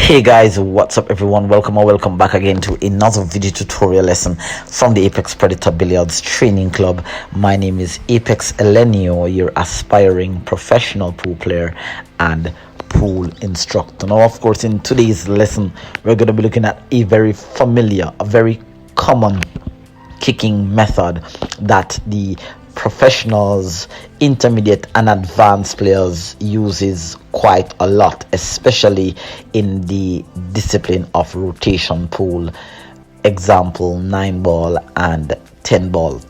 Hey guys, what's up everyone? Welcome or welcome back again to another video tutorial lesson from the Apex Predator Billiards Training Club. My name is Apex Elenio, your aspiring professional pool player and pool instructor. Now, of course, in today's lesson, we're going to be looking at a very familiar, a very common kicking method that the professionals, intermediate and advanced players uses quite a lot, especially in the discipline of rotation pool, example 9 ball and 10 ball.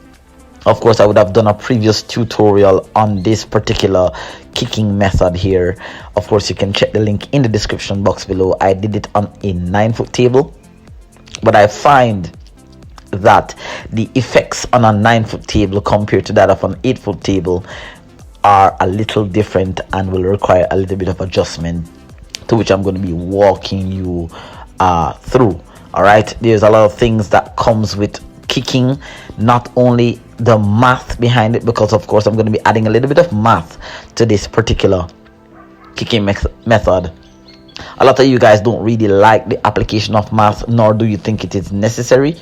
Of course, I would have done a previous tutorial on this particular kicking method here. Of course, you can check the link in the description box below. I did it on a 9-foot table, but I find that the effects on a 9-foot table compared to that of an 8-foot table are a little different and will require a little bit of adjustment, to which I'm going to be walking you through. All right, there's a lot of things that comes with kicking, not only the math behind it, because of course I'm going to be adding a little bit of math to this particular kicking method. A lot of you guys don't really like the application of math, nor do you think it is necessary.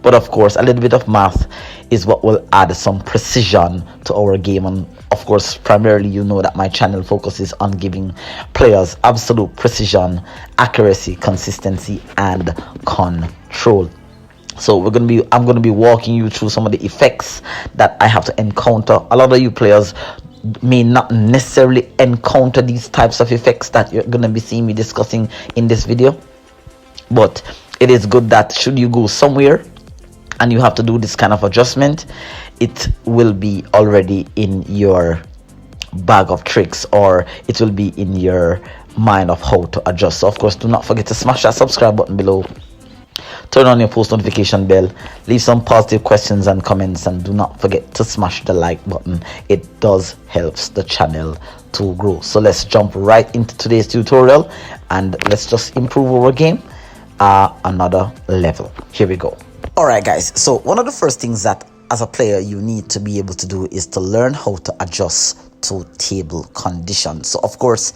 But of course, a little bit of math is what will add some precision to our game. And of course, primarily, you know that my channel focuses on giving players absolute precision, accuracy, consistency, and control. So I'm gonna be walking you through some of the effects that I have to encounter. A lot of you players may not necessarily encounter these types of effects that you're gonna be seeing me discussing in this video, but it is good that should you go somewhere and you have to do this kind of adjustment, it will be already in your bag of tricks, or it will be in your mind of how to adjust. So of course, do not forget to smash that subscribe button below, turn on your post notification bell, leave some positive questions and comments, and do not forget to smash the like button. It does helps the channel to grow. So let's jump right into today's tutorial and let's just improve our game another level. Here we go. All right guys, so one of the first things that as a player you need to be able to do is to learn how to adjust to table conditions. So of course,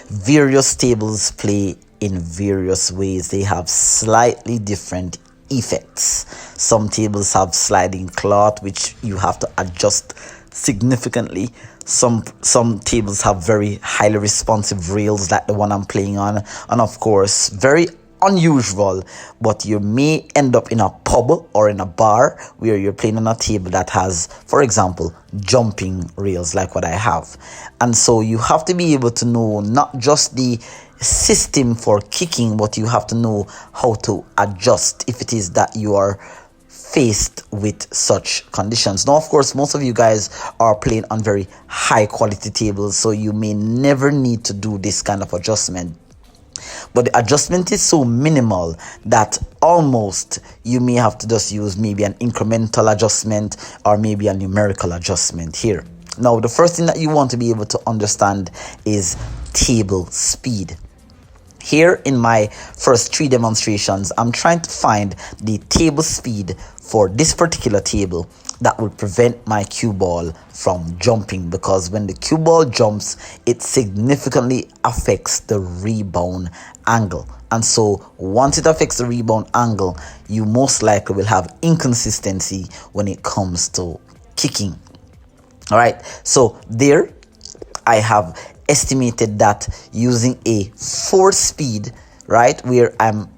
various tables play in various ways. They have slightly different effects. Some tables have sliding cloth, which you have to adjust significantly. Some tables have very highly responsive rails like the one I'm playing on, and of course, very unusual, but you may end up in a pub or in a bar where you're playing on a table that has, for example, jumping rails like what I have. And so you have to be able to know not just the system for kicking, but you have to know how to adjust if it is that you are faced with such conditions. Now, of course, most of you guys are playing on very high quality tables, so you may never need to do this kind of adjustment. But the adjustment is so minimal that almost you may have to just use maybe an incremental adjustment or maybe a numerical adjustment here. Now, the first thing that you want to be able to understand is table speed. Here in my first 3 demonstrations, I'm trying to find the table speed for this particular table that will prevent my cue ball from jumping, because when the cue ball jumps, it significantly affects the rebound angle. And so once it affects the rebound angle, you most likely will have inconsistency when it comes to kicking. All right, so there I have estimated that using a 4 speed, right, where I'm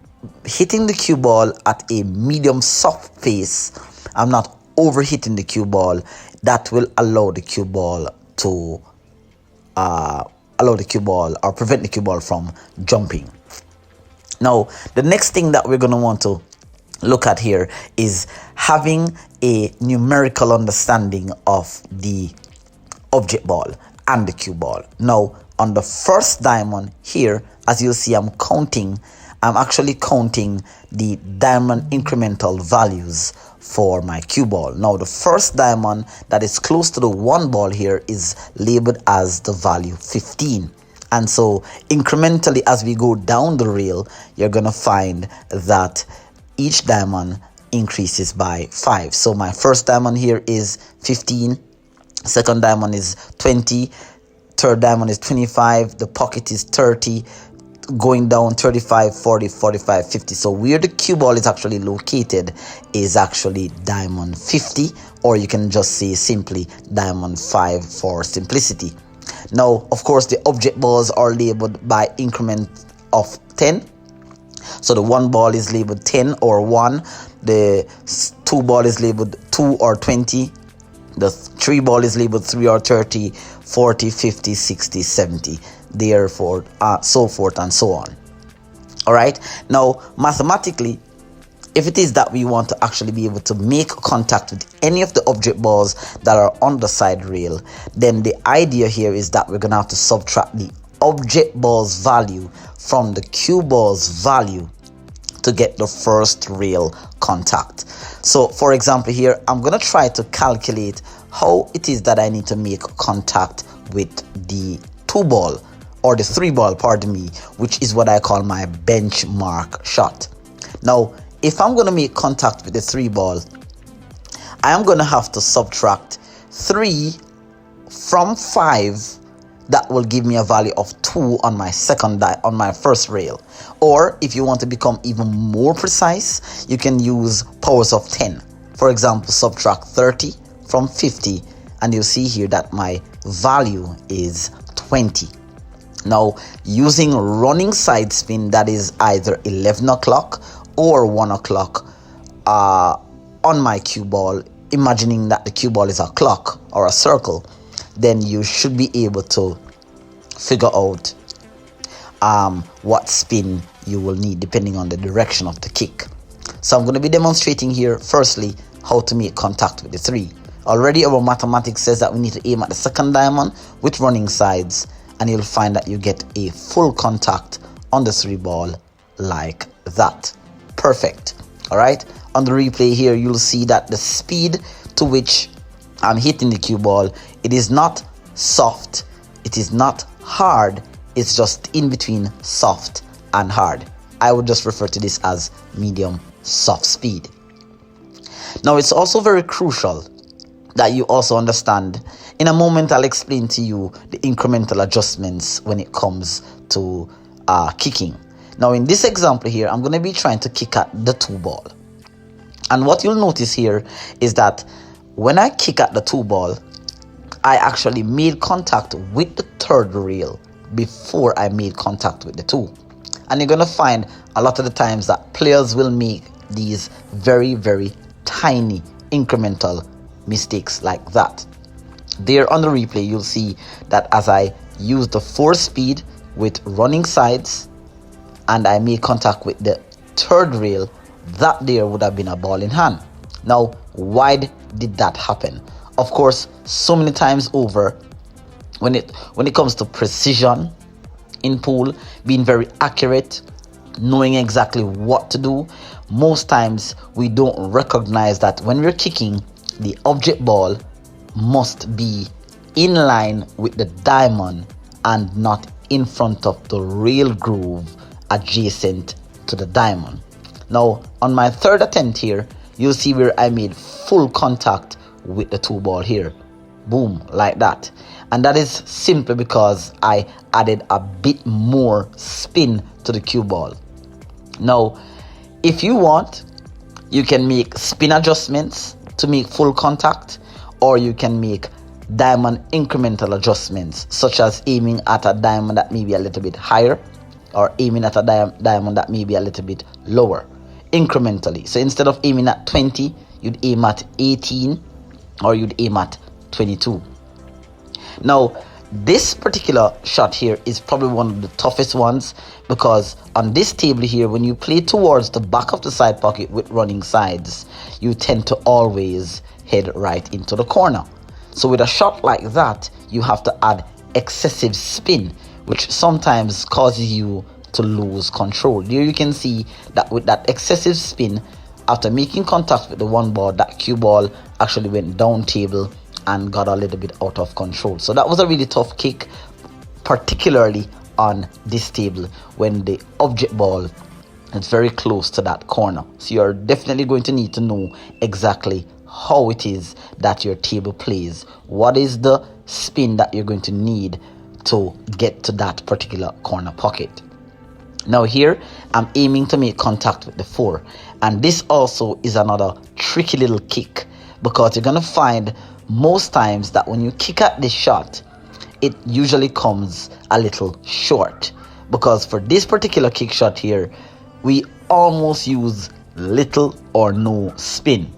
hitting the cue ball at a medium soft pace, I'm not overhitting the cue ball, that will allow the cue ball to or prevent the cue ball from jumping. Now, the next thing that we're going to want to look at here is having a numerical understanding of the object ball and the cue ball. Now, on the first diamond here, as you'll see, I'm actually counting the diamond incremental values for my cue ball. Now, the first diamond that is close to the 1 ball here is labeled as the value 15. And so incrementally, as we go down the rail, you're going to find that each diamond increases by 5. So my first diamond here is 15, second diamond is 20, third diamond is 25, the pocket is 30, going down 35, 40, 45, 50. So where the cue ball is actually located is actually diamond 50, or you can just say simply diamond 5 for simplicity. Now, of course, the object balls are labeled by increment of 10. So the 1 ball is labeled 10 or 1, the 2 ball is labeled 2 or 20, the 3 ball is labeled 3 or 30, 40, 50, 60, 70, therefore so forth and so on. All right, now mathematically, if it is that we want to actually be able to make contact with any of the object balls that are on the side rail, then the idea here is that we're going to have to subtract the object ball's value from the cue ball's value to get the first rail contact. So for example here, I'm going to try to calculate how it is that I need to make contact with the 2 ball or the 3 ball, pardon me, which is what I call my benchmark shot. Now, if I'm going to make contact with the 3 ball, I am going to have to subtract 3 from 5. That will give me a value of 2 on my on my first rail. Or if you want to become even more precise, you can use powers of 10. For example, subtract 30 from 50, and you'll see here that my value is 20. Now, using running side spin, that is either 11 o'clock or 1 o'clock on my cue ball, imagining that the cue ball is a clock or a circle, then you should be able to figure out what spin you will need depending on the direction of the kick. So I'm going to be demonstrating here firstly how to make contact with the 3. Already our mathematics says that we need to aim at the second diamond with running sides, and you'll find that you get a full contact on the 3 ball like that. Perfect. All right, on the replay here you'll see that the speed to which I'm hitting the cue ball, it is not soft, it is not hard, it's just in between soft and hard. I would just refer to this as medium soft speed. Now, it's also very crucial that you also understand. In a moment I'll explain to you the incremental adjustments when it comes to kicking. Now, in this example here, I'm going to be trying to kick at the 2 ball, and what you'll notice here is that when I kick at the 2 ball, I actually made contact with the 3rd rail before I made contact with the 2. And you're going to find a lot of the times that players will make these very, very tiny incremental mistakes like that. There on the replay, you'll see that as I use the 4 speed with running sides and I made contact with the 3rd rail, that there would have been a ball in hand. Now, why did that happen? Of course, so many times over, when it comes to precision in pool, being very accurate, knowing exactly what to do, most times we don't recognize that when we're kicking, the object ball must be in line with the diamond and not in front of the rail groove adjacent to the diamond. Now, on my 3rd attempt here, you'll see where I made full contact with the 2 ball here. Boom, like that. And that is simply because I added a bit more spin to the cue ball. Now, if you want, you can make spin adjustments to make full contact, or you can make diamond incremental adjustments, such as aiming at a diamond that may be a little bit higher, or aiming at a diamond that may be a little bit lower, incrementally. So instead of aiming at 20, you'd aim at 18, or you'd aim at 22. Now, this particular shot here is probably one of the toughest ones, because on this table here, when you play towards the back of the side pocket with running sides, you tend to always head right into the corner. So with a shot like that, you have to add excessive spin, which sometimes causes you to lose control. Here you can see that with that excessive spin, after making contact with the 1 ball, that cue ball actually went down table and got a little bit out of control. So that was a really tough kick, particularly on this table when the object ball is very close to that corner. So you're definitely going to need to know exactly how it is that your table plays. What is the spin that you're going to need to get to that particular corner pocket? Now here, I'm aiming to make contact with the 4. And this also is another tricky little kick, because you're going to find most times that when you kick at this shot, it usually comes a little short. Because for this particular kick shot here, we almost use little or no spin.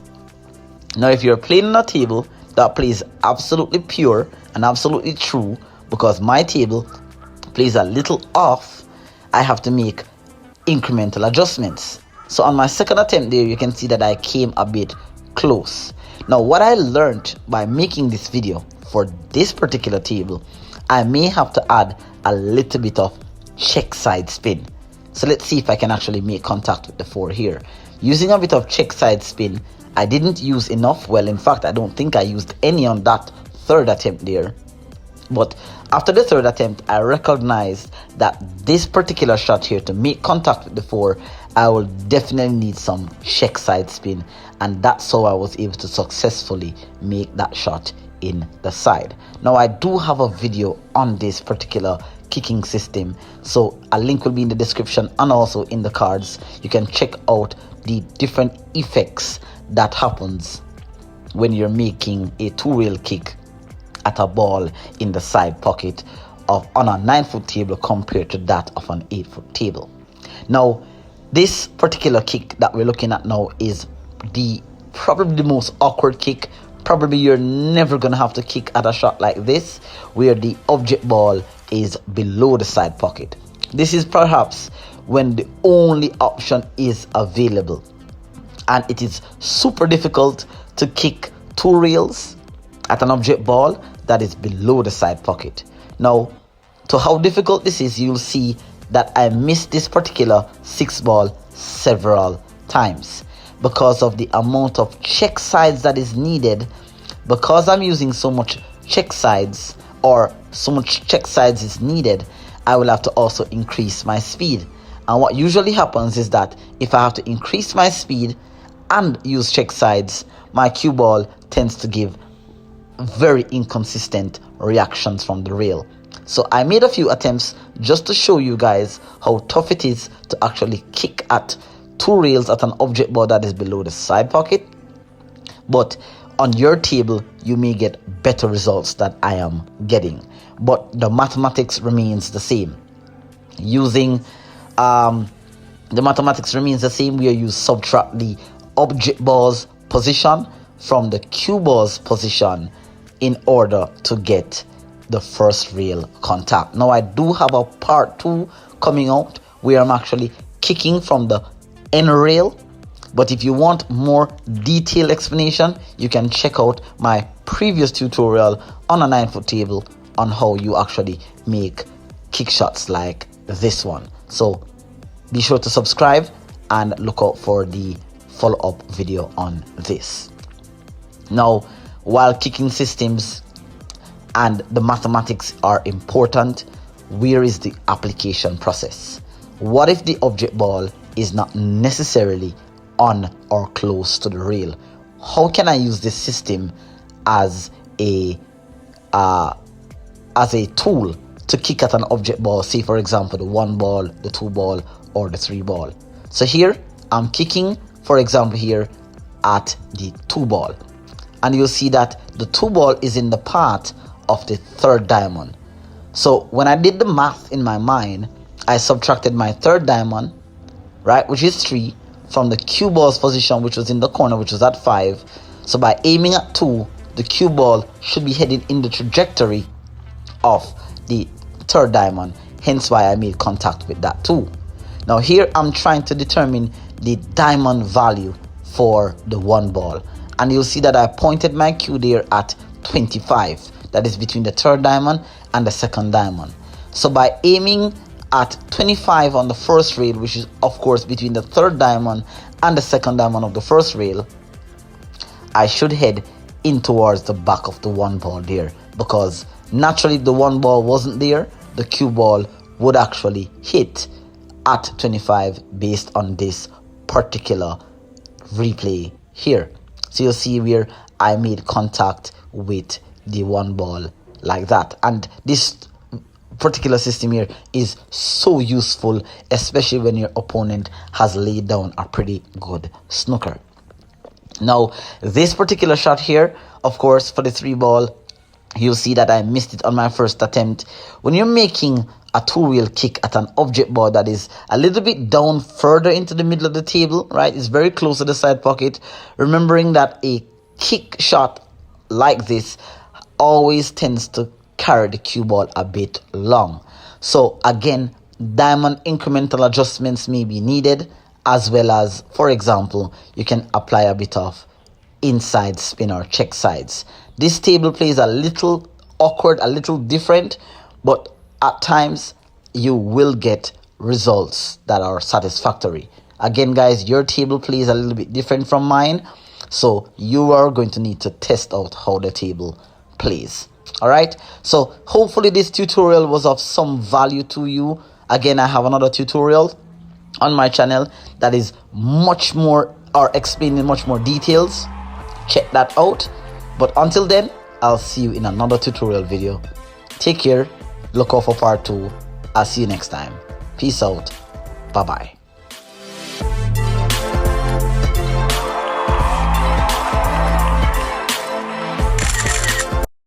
Now if you're playing on a table that plays absolutely pure and absolutely true, because my table plays a little off, I have to make incremental adjustments. So on my second attempt there, you can see that I came a bit close. Now what I learned by making this video for this particular table, I may have to add a little bit of check side spin. So let's see if I can actually make contact with the 4 here. Using a bit of check side spin, I didn't use enough. Well, in fact, I don't think I used any on that third attempt there. But after the third attempt, I recognized that this particular shot here, to make contact with the 4, I will definitely need some check side spin. And that's how I was able to successfully make that shot in the side. Now, I do have a video on this particular kicking system, so a link will be in the description and also in the cards. You can check out the different effects that happens when you're making a 2-rail kick at a ball in the side pocket of on a 9-foot table compared to that of an 8-foot table. Now this particular kick that we're looking at now is probably the most awkward kick. Probably you're never gonna have to kick at a shot like this, where the object ball is below the side pocket. This is perhaps when the only option is available, and it is super difficult to kick 2 rails at an object ball that is below the side pocket. Now, to how difficult this is, you'll see that I missed this particular 6 ball several times because of the amount of check sides that is needed. Because I'm using so much check sides, or so much check sides is needed, I will have to also increase my speed. And what usually happens is that if I have to increase my speed and use check sides, my cue ball tends to give very inconsistent reactions from the rail. So I made a few attempts just to show you guys how tough it is to actually kick at 2 rails at an object ball that is below the side pocket. But on your table, you may get better results that I am getting. But the mathematics remains the same. The mathematics remains the same, where you subtract the object ball's position from the cue ball's position in order to get the first rail contact. Now I do have a part 2 coming out where I'm actually kicking from the end rail, but if you want more detailed explanation, you can check out my previous tutorial on a 9-foot table on how you actually make kick shots like this one. So be sure to subscribe and look out for the follow-up video on this. Now, while kicking systems and the mathematics are important, where is the application process? What if the object ball is not necessarily on or close to the rail? How can I use this system as a tool to kick at an object ball, say for example the 1 ball, the 2 ball, or the 3 ball? So here I'm kicking, for example, here at the 2 ball, and you'll see that the 2 ball is in the path of the 3rd diamond. So when I did the math in my mind, I subtracted my 3rd diamond, right, which is 3, from the cue ball's position, which was in the corner, which was at 5. So by aiming at 2, the cue ball should be heading in the trajectory of the 3rd diamond, hence why I made contact with that 2. Now here I'm trying to determine the diamond value for the 1 ball, and you'll see that I pointed my cue there at 25. That is between the 3rd diamond and the 2nd diamond. So by aiming at 25 on the first rail, which is of course between the 3rd diamond and the 2nd diamond of the first rail, I should head in towards the back of the 1 ball there, because naturally if the 1 ball wasn't there, the cue ball would actually hit at 25 based on this particular replay here. So you'll see where I made contact with the 1 ball like that, and this particular system here is so useful, especially when your opponent has laid down a pretty good snooker. Now, this particular shot here, of course, for the 3-ball, you'll see that I missed it on my first attempt. When you're making a two-wheel kick at an object ball that is a little bit down further into the middle of the table, right? It's very close to the side pocket. Remembering that a kick shot like this always tends to carry the cue ball a bit long. So again, diamond incremental adjustments may be needed, as well as, for example, you can apply a bit of inside spin or check sides. This table play is a little awkward, a little different, but at times you will get results that are satisfactory. Again, guys, your table play is a little bit different from mine, so you are going to need to test out how the table plays. All right, so hopefully this tutorial was of some value to you. Again, I have another tutorial on my channel that is much more, or explaining much more details. Check that out. But until then, I'll see you in another tutorial video. Take care. Look out for part 2. I'll see you next time. Peace out. Bye bye.